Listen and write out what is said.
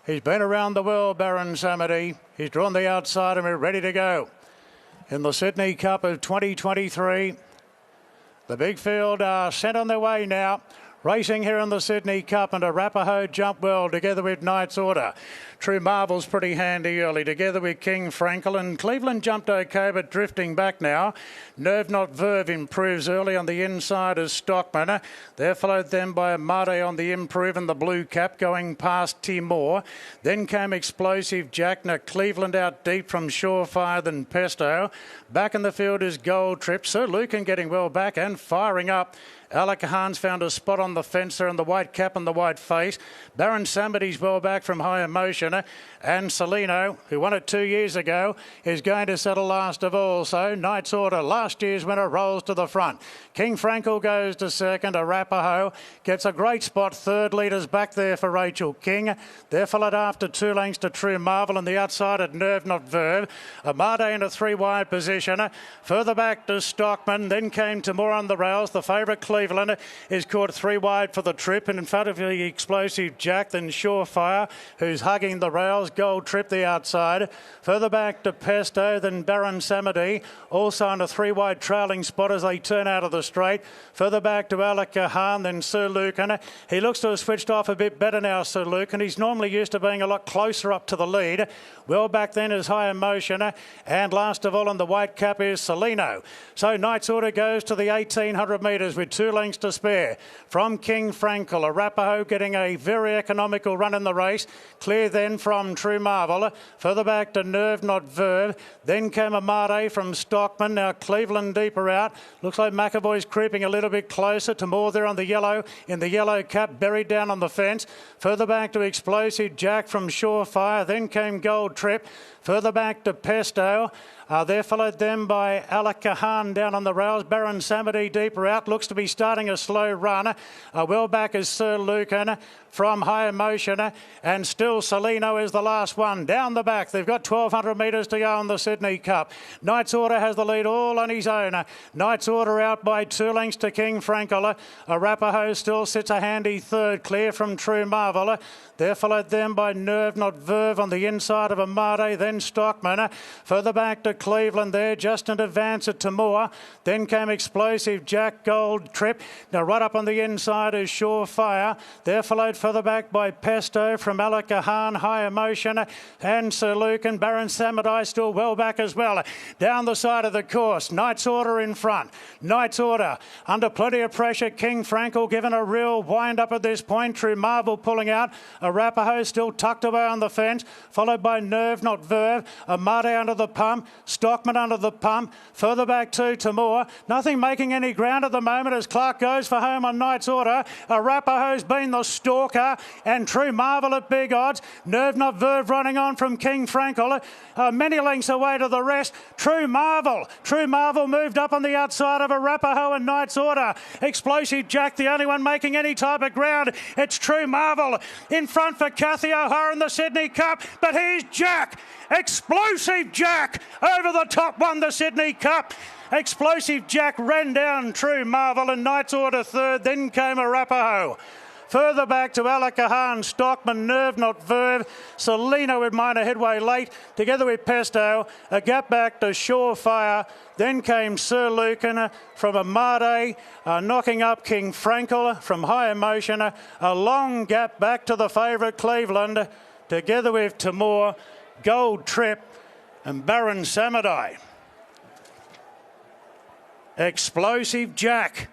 He's been around the world, Baron Samedi. He's drawn the outside and we're ready to go. In the Sydney Cup of 2023, the big field are sent on their way now. Racing here in the Sydney Cup, and Arapaho jump well together with Knight's Order. True Marvel's pretty handy early together with King Frankel, and Cleveland jumped okay but drifting back now. Nerve Not Verve improves early on the inside as Stockman. They're followed then by Amade on the improve and the blue cap going past Timor. Then came Explosive Jack. Now Cleveland out deep from Surefire than Pesto. Back in the field is Gold Trip. Sir Lucan getting well back and firing up. Alakahan's found a spot on the fence there in the white cap and the white face. Baron Samedi's well back from High Emotion. And Celino, who won it 2 years ago, is going to settle last of all. So Knight's Order, last year's winner, rolls to the front. King Frankel goes to second. Arapaho gets a great spot. Third leader's back there for Rachel King. They're followed after 2 lengths to True Marvel, and the outside at Nerve Not Verve. Amade in a 3-wide position. Further back to Stockman. Then came Timor on the rails. The favourite Cleveland is caught 3 wide for the trip, and in front of the Explosive Jack, then Surefire, who's hugging the rails. Gold Trip the outside. Further back to Pesto, then Baron Samedi, also on a 3-wide trailing spot as they turn out of the straight. Further back to Alakahan, then Sir Lucan. He looks to have switched off a bit better now, Sir Lucan. He's normally used to being a lot closer up to the lead. Well back then is High Emotion, and last of all in the white cap is Celino. So Knight's Order goes to the 1800 metres with 2 lengths to spare. From King Frankel, Arapaho getting a very economical run in the race. Clear then from True Marvel. Further back to Nerve Not Verve. Then came Amade from Stockman. Now Cleveland deeper out. Looks like McAvoy's creeping a little bit closer. Timor there on the yellow, in the yellow cap, buried down on the fence. Further back to Explosive Jack from Surefire. Then came Gold Trip. Further back to Pesto. They're followed then by Alakahan down on the rails. Baron Samedi deeper out. Looks to be starting a slow run. Well back is Sir Lucan from High Emotion. And still Celino is the last one. Down the back, they've got 1,200 metres to go on the Sydney Cup. Knight's Order has the lead all on his own. Knight's Order out by 2 lengths to King Frankel. Arapaho still sits a handy third, clear from True Marvel. They're followed then by Nerve Not Verve on the inside of Amade, then Stockman. Further back to Cleveland there, just in advance at Timor. Then came Explosive Jack, Gold Trip. Now right up on the inside is Surefire. They're followed further back by Pesto from Alakahan, High Emotion, and Sir Lucan. Baron Samedi still well back as well. Down the side of the course, Knight's Order in front. Knight's Order under plenty of pressure. King Frankel given a real wind up at this point. True Marvel pulling out. Arapaho still tucked away on the fence, followed by Nerve Not Verve. Amade under the pump. Stockman under the pump. Further back to Timor. Nothing making any ground at the moment as Clark goes for home on Knight's Order. Arapaho's been the stalker, and True Marvel at big odds. Nerve Not Verve running on from King Frankel. Many lengths away to the rest. True Marvel. True Marvel moved up on the outside of Arapaho and Knight's Order. Explosive Jack, the only one making any type of ground. It's True Marvel in front for Kathy O'Hara in the Sydney Cup. But here's Jack. Explosive Jack over the top, won the Sydney Cup. Explosive Jack ran down True Marvel and Knight's Order third. Then came Arapaho. Further back to Alakahan, Stockman, Nerve Not Verve. Celino with minor headway late, together with Pesto. A gap back to Surefire. Then came Sir Lucan from Amade, knocking up King Frankel from High Emotion. A long gap back to the favourite Cleveland, together with Timor, Gold Trip and Baron Samedi. Explosive Jack